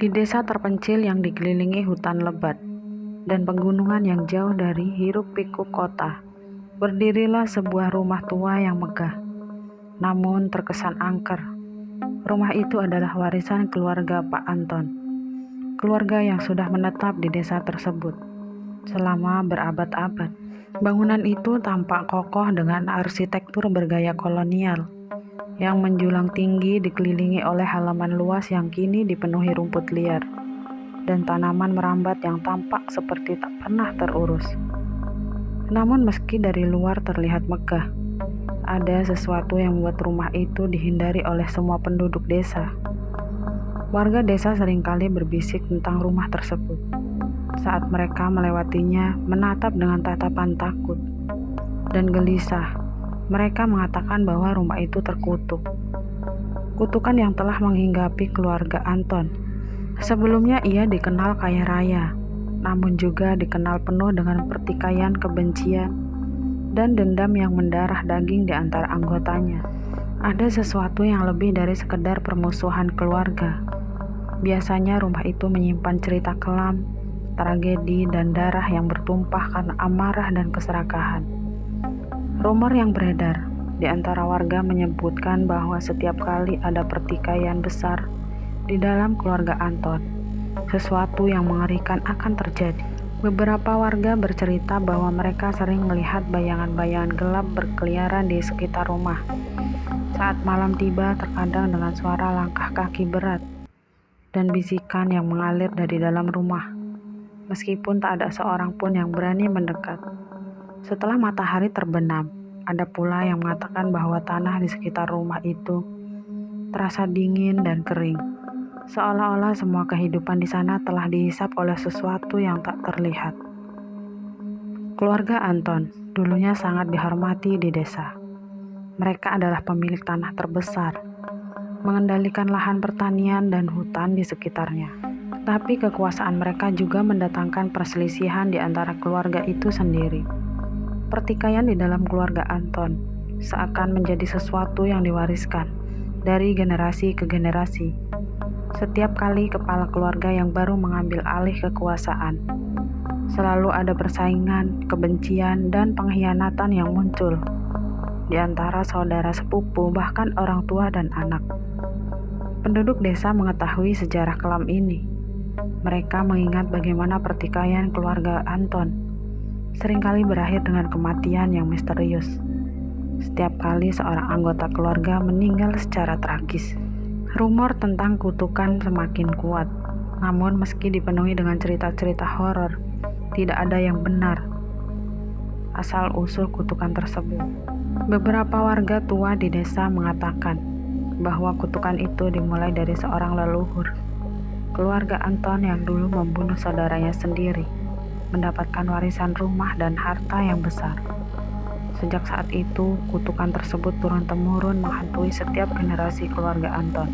Di desa terpencil yang dikelilingi hutan lebat dan pegunungan yang jauh dari hiruk-pikuk kota, berdirilah sebuah rumah tua yang megah, namun terkesan angker. Rumah itu adalah warisan keluarga Pak Anton, keluarga yang sudah menetap di desa tersebut selama berabad-abad. Bangunan itu tampak kokoh dengan arsitektur bergaya kolonial yang menjulang tinggi, dikelilingi oleh halaman luas yang kini dipenuhi rumput liar dan tanaman merambat yang tampak seperti tak pernah terurus. Namun meski dari luar terlihat megah, ada sesuatu yang membuat rumah itu dihindari oleh semua penduduk desa. Warga desa seringkali berbisik tentang rumah tersebut. Saat mereka melewatinya, menatap dengan tatapan takut dan gelisah, mereka mengatakan bahwa rumah itu terkutuk. Kutukan yang telah menghinggapi keluarga Anton. Sebelumnya ia dikenal kaya raya, namun juga dikenal penuh dengan pertikaian kebencian dan dendam yang mendarah daging di antara anggotanya. Ada sesuatu yang lebih dari sekedar permusuhan keluarga. Biasanya rumah itu menyimpan cerita kelam, tragedi, dan darah yang bertumpah karena amarah dan keserakahan. Rumor yang beredar di antara warga menyebutkan bahwa setiap kali ada pertikaian besar di dalam keluarga Anton, sesuatu yang mengerikan akan terjadi. Beberapa warga bercerita bahwa mereka sering melihat bayangan-bayangan gelap berkeliaran di sekitar rumah. Saat malam tiba, terkadang dengan suara langkah kaki berat dan bisikan yang mengalir dari dalam rumah, meskipun tak ada seorang pun yang berani mendekat. Setelah matahari terbenam, ada pula yang mengatakan bahwa tanah di sekitar rumah itu terasa dingin dan kering, seolah-olah semua kehidupan di sana telah dihisap oleh sesuatu yang tak terlihat. Keluarga Anton dulunya sangat dihormati di desa. Mereka adalah pemilik tanah terbesar, mengendalikan lahan pertanian dan hutan di sekitarnya. Tapi kekuasaan mereka juga mendatangkan perselisihan di antara keluarga itu sendiri. Pertikaian di dalam keluarga Anton seakan menjadi sesuatu yang diwariskan dari generasi ke generasi. Setiap kali kepala keluarga yang baru mengambil alih kekuasaan, selalu ada persaingan, kebencian, dan pengkhianatan yang muncul di antara saudara sepupu, bahkan orang tua dan anak. Penduduk desa mengetahui sejarah kelam ini. Mereka mengingat bagaimana pertikaian keluarga Anton seringkali berakhir dengan kematian yang misterius. Setiap kali seorang anggota keluarga meninggal secara tragis, rumor tentang kutukan semakin kuat. Namun meski dipenuhi dengan cerita-cerita horor, tidak ada yang benar asal-usul kutukan tersebut. Beberapa warga tua di desa mengatakan bahwa kutukan itu dimulai dari seorang leluhur keluarga Anton yang dulu membunuh saudaranya sendiri, mendapatkan warisan rumah dan harta yang besar. Sejak saat itu, kutukan tersebut turun-temurun menghantui setiap generasi keluarga Anton.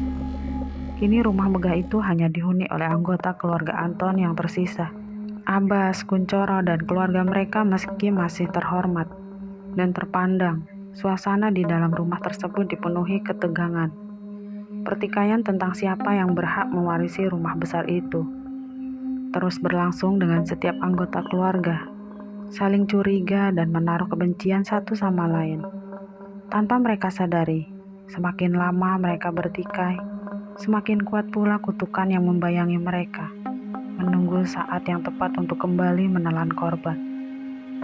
Kini rumah megah itu hanya dihuni oleh anggota keluarga Anton yang tersisa. Abbas, Kuncoro, dan keluarga mereka meski masih terhormat dan terpandang, suasana di dalam rumah tersebut dipenuhi ketegangan. Pertikaian tentang siapa yang berhak mewarisi rumah besar itu terus berlangsung dengan setiap anggota keluarga saling curiga dan menaruh kebencian satu sama lain. Tanpa mereka sadari, semakin lama mereka bertikai, semakin kuat pula kutukan yang membayangi mereka, menunggu saat yang tepat untuk kembali menelan korban.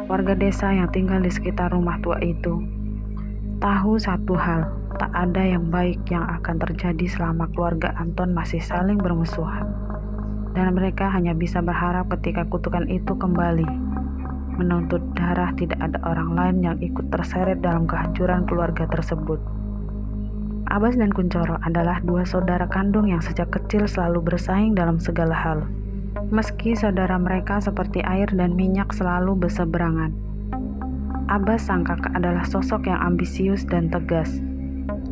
Warga desa yang tinggal di sekitar rumah tua itu tahu satu hal, tak ada yang baik yang akan terjadi selama keluarga Anton masih saling bermusuhan. Dan mereka hanya bisa berharap ketika kutukan itu kembali menuntut darah, tidak ada orang lain yang ikut terseret dalam kehancuran keluarga tersebut. Abbas dan Kuncoro adalah dua saudara kandung yang sejak kecil selalu bersaing dalam segala hal. Meski saudara mereka seperti air dan minyak selalu berseberangan. Abbas sang kakak adalah sosok yang ambisius dan tegas.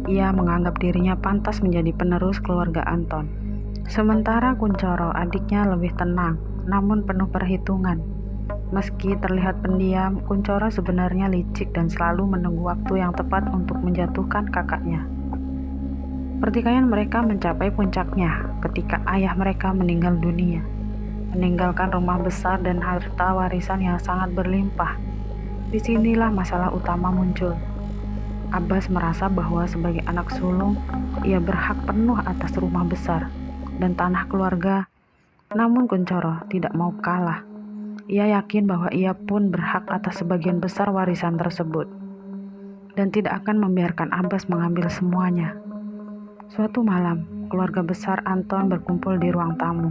Ia menganggap dirinya pantas menjadi penerus keluarga Anton. Sementara Kuncoro, adiknya, lebih tenang, namun penuh perhitungan. Meski terlihat pendiam, Kuncoro sebenarnya licik dan selalu menunggu waktu yang tepat untuk menjatuhkan kakaknya. Pertikaian mereka mencapai puncaknya ketika ayah mereka meninggal dunia, meninggalkan rumah besar dan harta warisan yang sangat berlimpah. Disinilah masalah utama muncul. Abbas merasa bahwa sebagai anak sulung, ia berhak penuh atas rumah besar dan tanah keluarga. Namun Kunchoro tidak mau kalah. Ia yakin bahwa ia pun berhak atas sebagian besar warisan tersebut dan tidak akan membiarkan Abbas mengambil semuanya. Suatu malam, keluarga besar Anton berkumpul di ruang tamu.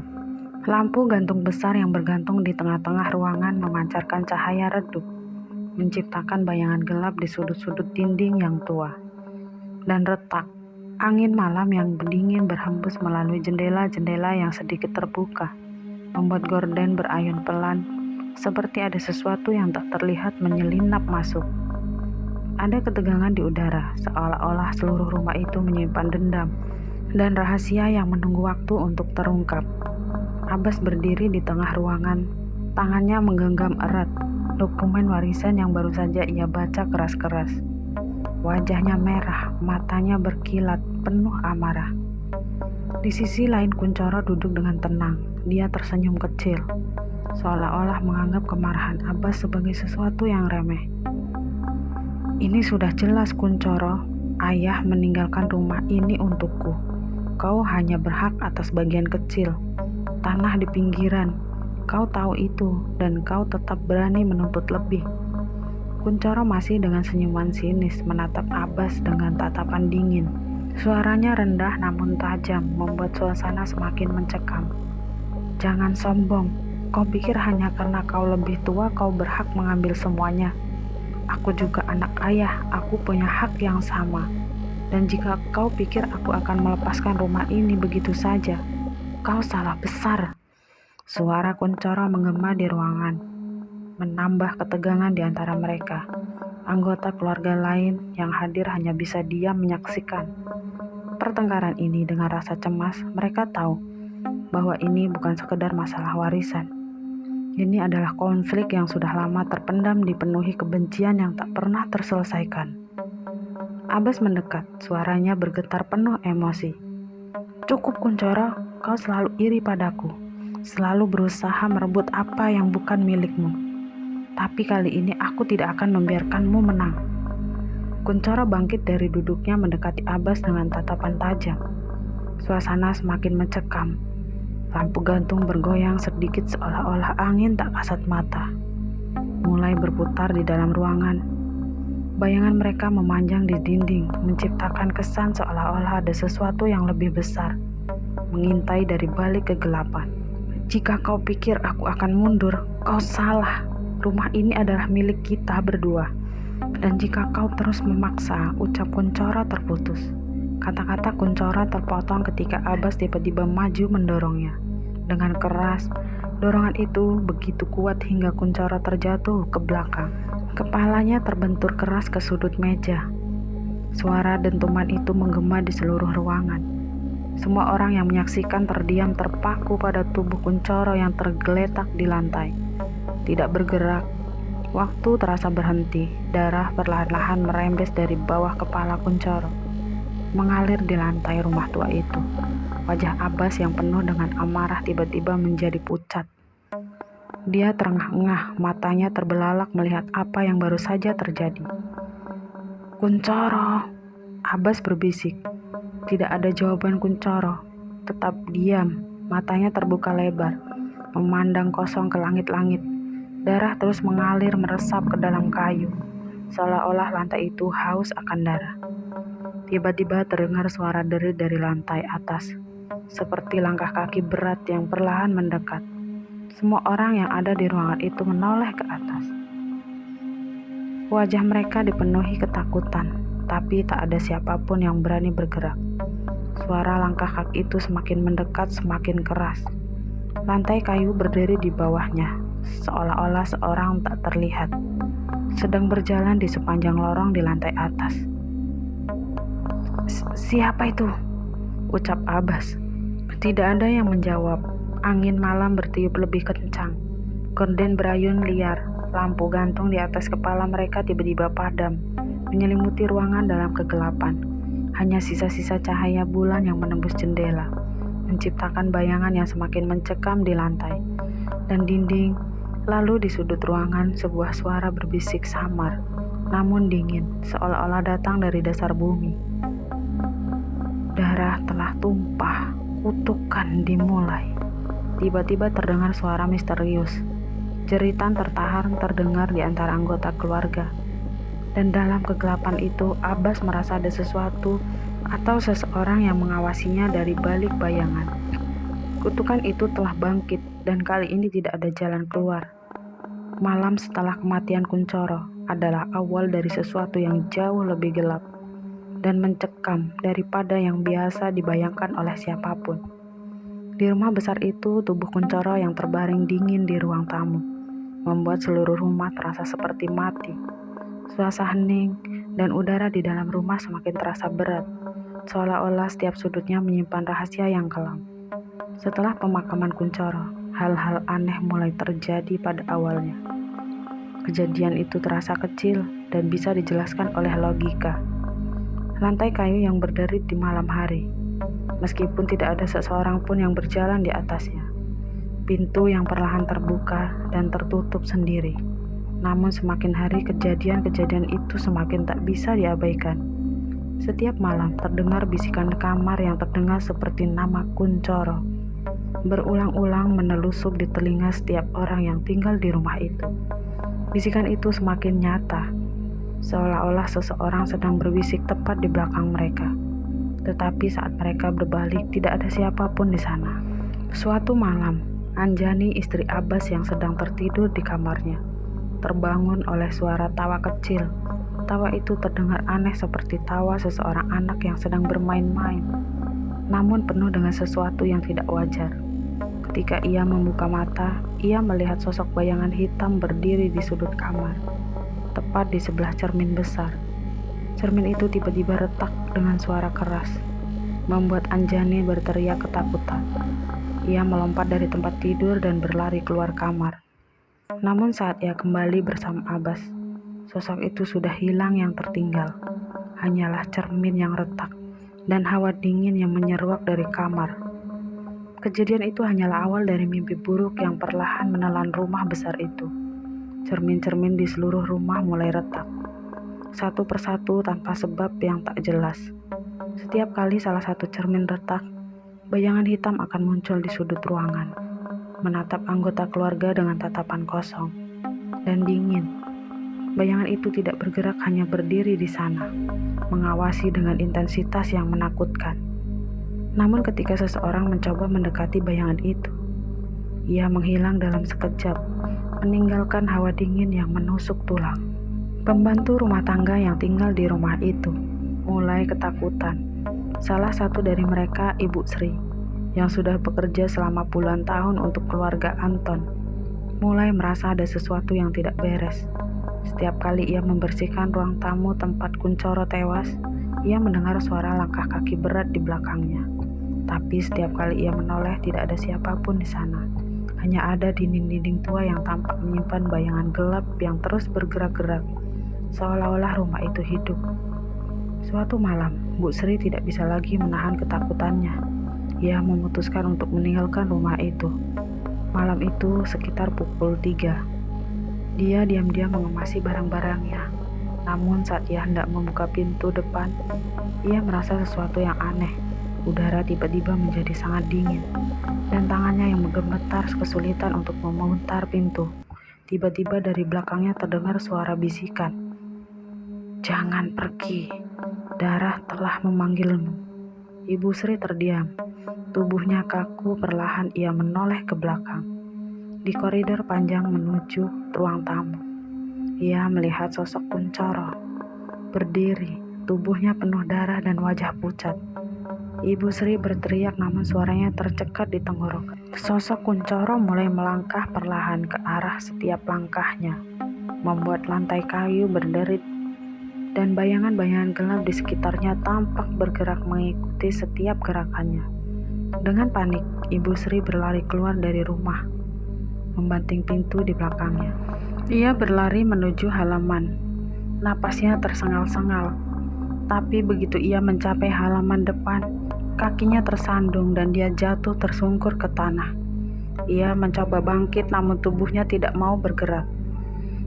Lampu gantung besar yang bergantung di tengah-tengah ruangan memancarkan cahaya redup, menciptakan bayangan gelap di sudut-sudut dinding yang tua dan retak. Angin malam yang dingin berhembus melalui jendela-jendela yang sedikit terbuka, membuat gorden berayun pelan, seperti ada sesuatu yang tak terlihat menyelinap masuk. Ada ketegangan di udara, seolah-olah seluruh rumah itu menyimpan dendam dan rahasia yang menunggu waktu untuk terungkap. Abbas berdiri di tengah ruangan, tangannya menggenggam erat dokumen warisan yang baru saja ia baca keras-keras. Wajahnya merah, matanya berkilat, penuh amarah. Di sisi lain Kunchoro duduk dengan tenang. Dia tersenyum kecil, seolah-olah menganggap kemarahan Abbas sebagai sesuatu yang remeh. Ini sudah jelas Kunchoro, ayah meninggalkan rumah ini untukku. Kau hanya berhak atas bagian kecil, tanah di pinggiran. Kau tahu itu dan kau tetap berani menuntut lebih. Kunchoro masih dengan senyuman sinis menatap Abbas dengan tatapan dingin. Suaranya rendah namun tajam, membuat suasana semakin mencekam. Jangan sombong, kau pikir hanya karena kau lebih tua kau berhak mengambil semuanya. Aku juga anak ayah, aku punya hak yang sama. Dan jika kau pikir aku akan melepaskan rumah ini begitu saja, kau salah besar. Suara Kunchoro menggema di ruangan, menambah ketegangan di antara mereka. Anggota keluarga lain yang hadir hanya bisa diam menyaksikan pertengkaran ini dengan rasa cemas. Mereka tahu bahwa ini bukan sekedar masalah warisan. Ini adalah konflik yang sudah lama terpendam, dipenuhi kebencian yang tak pernah terselesaikan. Abbas mendekat, suaranya bergetar penuh emosi. Cukup Kunchoro, kau selalu iri padaku, selalu berusaha merebut apa yang bukan milikmu. Tapi kali ini aku tidak akan membiarkanmu menang. Kunchoro bangkit dari duduknya mendekati Abbas dengan tatapan tajam. Suasana semakin mencekam. Lampu gantung bergoyang sedikit seolah-olah angin tak kasat mata. Mulai berputar di dalam ruangan. Bayangan mereka memanjang di dinding, menciptakan kesan seolah-olah ada sesuatu yang lebih besar, mengintai dari balik kegelapan. Jika kau pikir aku akan mundur, kau salah. Rumah ini adalah milik kita berdua. Dan jika kau terus memaksa, ucap Kunchoro terputus. Kata-kata Kunchoro terpotong ketika Abbas tiba-tiba maju mendorongnya. Dengan keras, dorongan itu begitu kuat hingga Kunchoro terjatuh ke belakang. Kepalanya terbentur keras ke sudut meja. Suara dentuman itu menggema di seluruh ruangan. Semua orang yang menyaksikan terdiam terpaku pada tubuh Kunchoro yang tergeletak di lantai. Tidak bergerak. Waktu terasa berhenti. Darah perlahan-lahan merembes dari bawah kepala Kunchoro, mengalir di lantai rumah tua itu. Wajah Abbas yang penuh dengan amarah tiba-tiba menjadi pucat. Dia terengah-engah, matanya terbelalak melihat apa yang baru saja terjadi. Kunchoro, Abbas berbisik. Tidak ada jawaban Kunchoro. Tetap diam, matanya terbuka lebar, memandang kosong ke langit-langit. Darah terus mengalir meresap ke dalam kayu, seolah-olah lantai itu haus akan darah. Tiba-tiba terdengar suara derit dari lantai atas, seperti langkah kaki berat yang perlahan mendekat. Semua orang yang ada di ruangan itu menoleh ke atas. Wajah mereka dipenuhi ketakutan, tapi tak ada siapapun yang berani bergerak. Suara langkah kaki itu semakin mendekat, semakin keras. Lantai kayu berdiri di bawahnya, seolah-olah seorang tak terlihat sedang berjalan di sepanjang lorong di lantai atas. Siapa itu? Ucap Abbas. Tidak ada yang menjawab. Angin malam bertiup lebih kencang. Gorden berayun liar. Lampu gantung di atas kepala mereka tiba-tiba padam, menyelimuti ruangan dalam kegelapan. Hanya sisa-sisa cahaya bulan yang menembus jendela, menciptakan bayangan yang semakin mencekam di lantai dan dinding. Lalu di sudut ruangan sebuah suara berbisik samar, namun dingin, seolah-olah datang dari dasar bumi. Darah telah tumpah, kutukan dimulai. Tiba-tiba terdengar suara misterius. Jeritan tertahan terdengar di antara anggota keluarga. Dan dalam kegelapan itu, Abbas merasa ada sesuatu atau seseorang yang mengawasinya dari balik bayangan. Kutukan itu telah bangkit dan kali ini tidak ada jalan keluar. Malam setelah kematian Kunchoro adalah awal dari sesuatu yang jauh lebih gelap dan mencekam daripada yang biasa dibayangkan oleh siapapun. Di rumah besar itu, tubuh Kunchoro yang terbaring dingin di ruang tamu membuat seluruh rumah terasa seperti mati. Suasana hening dan udara di dalam rumah semakin terasa berat, seolah-olah setiap sudutnya menyimpan rahasia yang kelam. Setelah pemakaman Kunchoro, hal-hal aneh mulai terjadi pada awalnya. Kejadian itu terasa kecil dan bisa dijelaskan oleh logika. Lantai kayu yang berderit di malam hari, meskipun tidak ada seseorang pun yang berjalan di atasnya. Pintu yang perlahan terbuka dan tertutup sendiri. Namun semakin hari kejadian-kejadian itu semakin tak bisa diabaikan. Setiap malam terdengar bisikan kamar yang terdengar seperti nama Kunchoro. Berulang-ulang menelusup di telinga setiap orang yang tinggal di rumah itu. Bisikan itu semakin nyata, seolah-olah seseorang sedang berbisik tepat di belakang mereka. Tetapi saat mereka berbalik, tidak ada siapapun di sana. Suatu malam, Anjani, istri Abbas yang sedang tertidur di kamarnya, terbangun oleh suara tawa kecil. Tawa itu terdengar aneh seperti tawa seseorang anak yang sedang bermain-main, namun penuh dengan sesuatu yang tidak wajar. Ketika ia membuka mata, ia melihat sosok bayangan hitam berdiri di sudut kamar, tepat di sebelah cermin besar. Cermin itu tiba-tiba retak dengan suara keras, membuat Anjani berteriak ketakutan. Ia melompat dari tempat tidur dan berlari keluar kamar. Namun saat ia kembali bersama Abbas, sosok itu sudah hilang yang tertinggal. Hanyalah cermin yang retak dan hawa dingin yang menyeruak dari kamar. Kejadian itu hanyalah awal dari mimpi buruk yang perlahan menelan rumah besar itu. Cermin-cermin di seluruh rumah mulai retak, satu persatu tanpa sebab yang tak jelas. Setiap kali salah satu cermin retak, bayangan hitam akan muncul di sudut ruangan, menatap anggota keluarga dengan tatapan kosong dan dingin. Bayangan itu tidak bergerak, hanya berdiri di sana, mengawasi dengan intensitas yang menakutkan. Namun ketika seseorang mencoba mendekati bayangan itu, ia menghilang dalam sekejap, meninggalkan hawa dingin yang menusuk tulang. Pembantu rumah tangga yang tinggal di rumah itu mulai ketakutan. Salah satu dari mereka, Ibu Sri, yang sudah bekerja selama puluhan tahun untuk keluarga Anton, mulai merasa ada sesuatu yang tidak beres. Setiap kali ia membersihkan ruang tamu tempat Kunchoro tewas, ia mendengar suara langkah kaki berat di belakangnya. Tapi setiap kali ia menoleh, tidak ada siapapun di sana. Hanya ada dinding-dinding tua yang tampak menyimpan bayangan gelap yang terus bergerak-gerak, seolah-olah rumah itu hidup. Suatu malam, Bu Sri tidak bisa lagi menahan ketakutannya. Ia memutuskan untuk meninggalkan rumah itu. Malam itu sekitar pukul 3. Dia diam-diam mengemasi barang-barangnya. Namun saat ia hendak membuka pintu depan, ia merasa sesuatu yang aneh. Udara tiba-tiba menjadi sangat dingin, dan tangannya yang menggemetar kesulitan untuk memutar pintu. Tiba-tiba dari belakangnya terdengar suara bisikan. "Jangan pergi, darah telah memanggilmu." Ibu Sri terdiam. Tubuhnya kaku, perlahan ia menoleh ke belakang. Di koridor panjang menuju ruang tamu, ia melihat sosok Kunchoro berdiri, tubuhnya penuh darah dan wajah pucat. Ibu Sri berteriak, namun suaranya tercekat di tenggorokan. Sosok Kunchoro mulai melangkah perlahan ke arah setiap langkahnya, membuat lantai kayu berderit, dan bayangan-bayangan gelap di sekitarnya tampak bergerak mengikuti setiap gerakannya. Dengan panik, Ibu Sri berlari keluar dari rumah, membanting pintu di belakangnya. Ia berlari menuju halaman. Napasnya tersengal-sengal. Tapi begitu ia mencapai halaman depan, Kakinya tersandung dan dia jatuh tersungkur ke tanah. Ia mencoba bangkit namun tubuhnya tidak mau bergerak.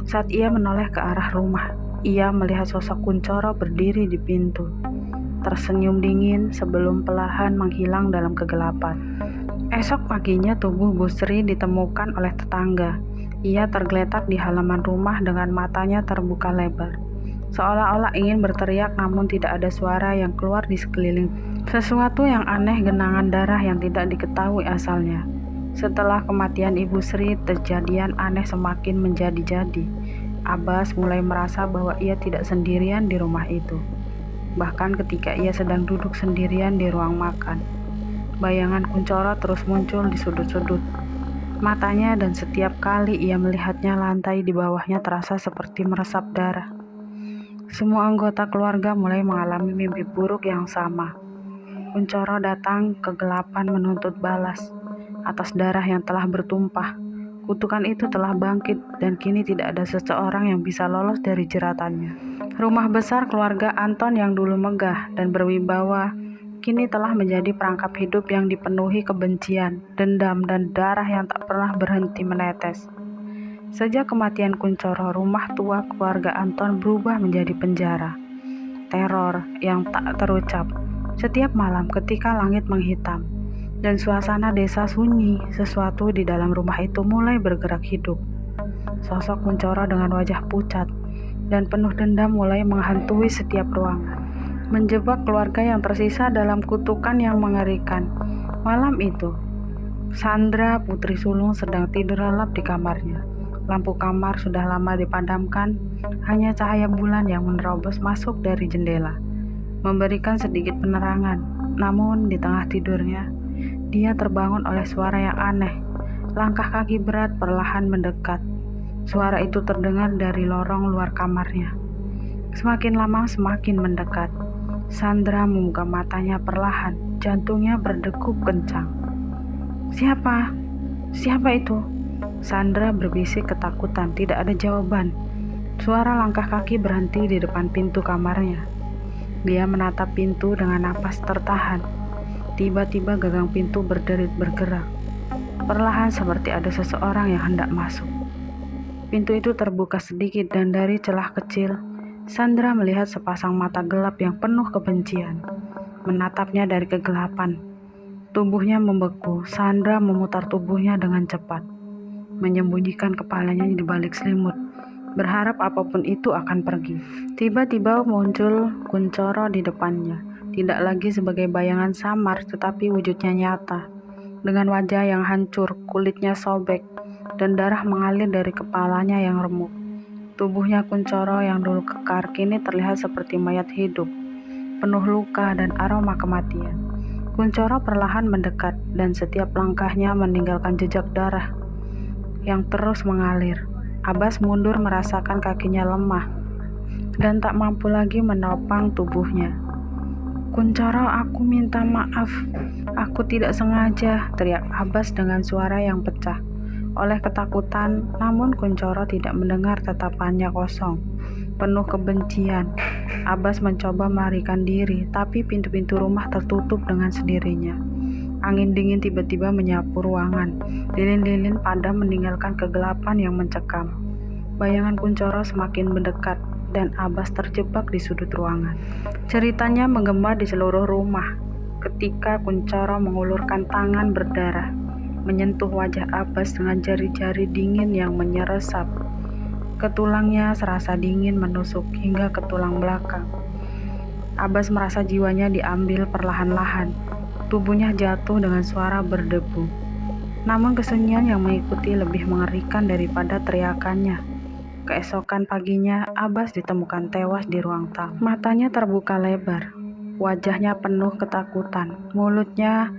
Saat ia menoleh ke arah rumah, ia melihat sosok Kuncoro berdiri di pintu, tersenyum dingin sebelum perlahan menghilang dalam kegelapan. Esok paginya tubuh Bu Sri ditemukan oleh tetangga. Ia tergeletak di halaman rumah dengan matanya terbuka lebar, seolah-olah ingin berteriak namun tidak ada suara yang keluar di sekeliling. Sesuatu yang aneh, genangan darah yang tidak diketahui asalnya. Setelah kematian Ibu Sri, kejadian aneh semakin menjadi-jadi. Abbas mulai merasa bahwa ia tidak sendirian di rumah itu. Bahkan ketika ia sedang duduk sendirian di ruang makan, bayangan Kuncoro terus muncul di sudut-sudut matanya dan setiap kali ia melihatnya, lantai di bawahnya terasa seperti meresap darah. Semua anggota keluarga mulai mengalami mimpi buruk yang sama. Kuncoro datang kegelapan menuntut balas atas darah yang telah bertumpah. Kutukan itu telah bangkit dan kini tidak ada seseorang yang bisa lolos dari jeratannya. Rumah besar keluarga Anton yang dulu megah dan berwibawa kini telah menjadi perangkap hidup yang dipenuhi kebencian, dendam, dan darah yang tak pernah berhenti menetes. Sejak kematian Kuncoro, rumah tua keluarga Anton berubah menjadi penjara. Teror yang tak terucap. Setiap malam ketika langit menghitam dan suasana desa sunyi, sesuatu di dalam rumah itu mulai bergerak hidup. Sosok Kuncoro dengan wajah pucat dan penuh dendam mulai menghantui setiap ruangan, menjebak keluarga yang tersisa dalam kutukan yang mengerikan. Malam itu, Sandra, putri sulung, sedang tidur lelap di kamarnya. Lampu kamar sudah lama dipadamkan, hanya cahaya bulan yang menerobos masuk dari jendela, memberikan sedikit penerangan. Namun di tengah tidurnya, dia terbangun oleh suara yang aneh. Langkah kaki berat perlahan mendekat. Suara itu terdengar dari lorong luar kamarnya. Semakin lama semakin mendekat. Sandra membuka matanya perlahan, jantungnya berdegup kencang. Siapa? Siapa itu? Sandra berbisik ketakutan, tidak ada jawaban. Suara langkah kaki berhenti di depan pintu kamarnya. Dia menatap pintu dengan napas tertahan. Tiba-tiba gagang pintu berderit bergerak. Perlahan seperti ada seseorang yang hendak masuk. Pintu itu terbuka sedikit dan dari celah kecil, Sandra melihat sepasang mata gelap yang penuh kebencian, menatapnya dari kegelapan. Tubuhnya membeku. Sandra memutar tubuhnya dengan cepat, menyembunyikan kepalanya di balik selimut, berharap apapun itu akan pergi. Tiba-tiba muncul Kuncoro di depannya, tidak lagi sebagai bayangan samar, tetapi wujudnya nyata. Dengan wajah yang hancur, kulitnya sobek, dan darah mengalir dari kepalanya yang remuk. Tubuhnya Kuncoro yang dulu kekar kini terlihat seperti mayat hidup, penuh luka dan aroma kematian. Kuncoro perlahan mendekat dan setiap langkahnya meninggalkan jejak darah yang terus mengalir. Abbas mundur merasakan kakinya lemah dan tak mampu lagi menopang tubuhnya. Kuncoro, aku minta maaf. Aku tidak sengaja, teriak Abbas dengan suara yang pecah oleh ketakutan. Namun Kuncoro tidak mendengar, tatapannya kosong, penuh kebencian. Abbas mencoba melarikan diri, tapi pintu-pintu rumah tertutup dengan sendirinya. Angin dingin tiba-tiba menyapu ruangan. Lilin-lilin padam meninggalkan kegelapan yang mencekam. Bayangan Kuncoro semakin mendekat dan Abbas terjebak di sudut ruangan. Ceritanya menggema di seluruh rumah ketika Kuncoro mengulurkan tangan berdarah, menyentuh wajah Abbas dengan jari-jari dingin yang menyeresap. Ke tulangnya serasa dingin menusuk hingga ke tulang belakang. Abbas merasa jiwanya diambil perlahan-lahan. Tubuhnya jatuh dengan suara berdebu. Namun kesunyian yang mengikuti lebih mengerikan daripada teriakannya. Keesokan paginya, Abbas ditemukan tewas di ruang tamu. Matanya terbuka lebar, wajahnya penuh ketakutan, mulutnya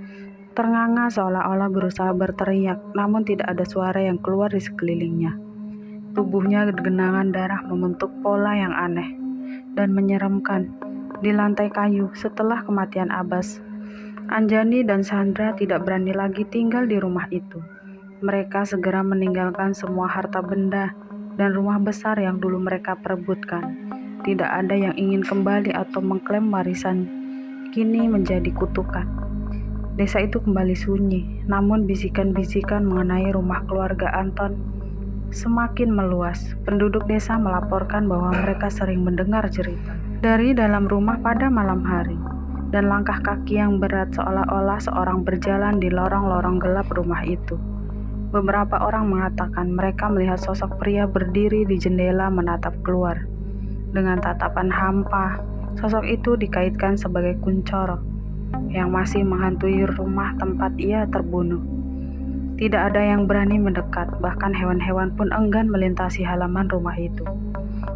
ternganga seolah-olah berusaha berteriak, namun tidak ada suara yang keluar di sekelilingnya. Tubuhnya genangan darah membentuk pola yang aneh dan menyeramkan di lantai kayu. Setelah kematian Abbas, Anjani dan Sandra tidak berani lagi tinggal di rumah itu. Mereka segera meninggalkan semua harta benda dan rumah besar yang dulu mereka perebutkan. Tidak ada yang ingin kembali atau mengklaim warisan kini menjadi kutukan. Desa itu kembali sunyi, namun bisikan-bisikan mengenai rumah keluarga Anton semakin meluas. Penduduk desa melaporkan bahwa mereka sering mendengar cerita dari dalam rumah pada malam hari, dan langkah kaki yang berat seolah-olah seorang berjalan di lorong-lorong gelap rumah itu. Beberapa orang mengatakan mereka melihat sosok pria berdiri di jendela menatap keluar. Dengan tatapan hampa, sosok itu dikaitkan sebagai Kuncoro yang masih menghantui rumah tempat ia terbunuh. Tidak ada yang berani mendekat, bahkan hewan-hewan pun enggan melintasi halaman rumah itu.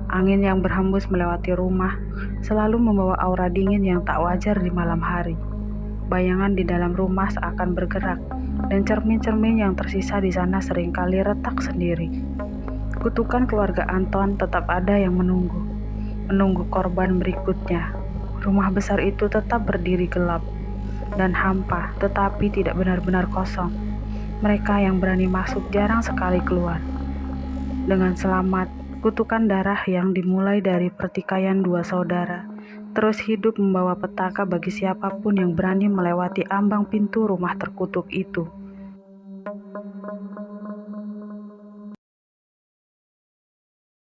Angin yang berhembus melewati rumah selalu membawa aura dingin yang tak wajar di malam hari. Bayangan di dalam rumah seakan bergerak, dan cermin-cermin yang tersisa di sana seringkali retak sendiri. Kutukan keluarga Anton tetap ada yang menunggu korban berikutnya. Rumah besar itu tetap berdiri gelap dan hampa, tetapi tidak benar-benar kosong. Mereka yang berani masuk jarang sekali keluar. Dengan selamat, kutukan darah yang dimulai dari pertikaian dua saudara terus hidup membawa petaka bagi siapapun yang berani melewati ambang pintu rumah terkutuk itu.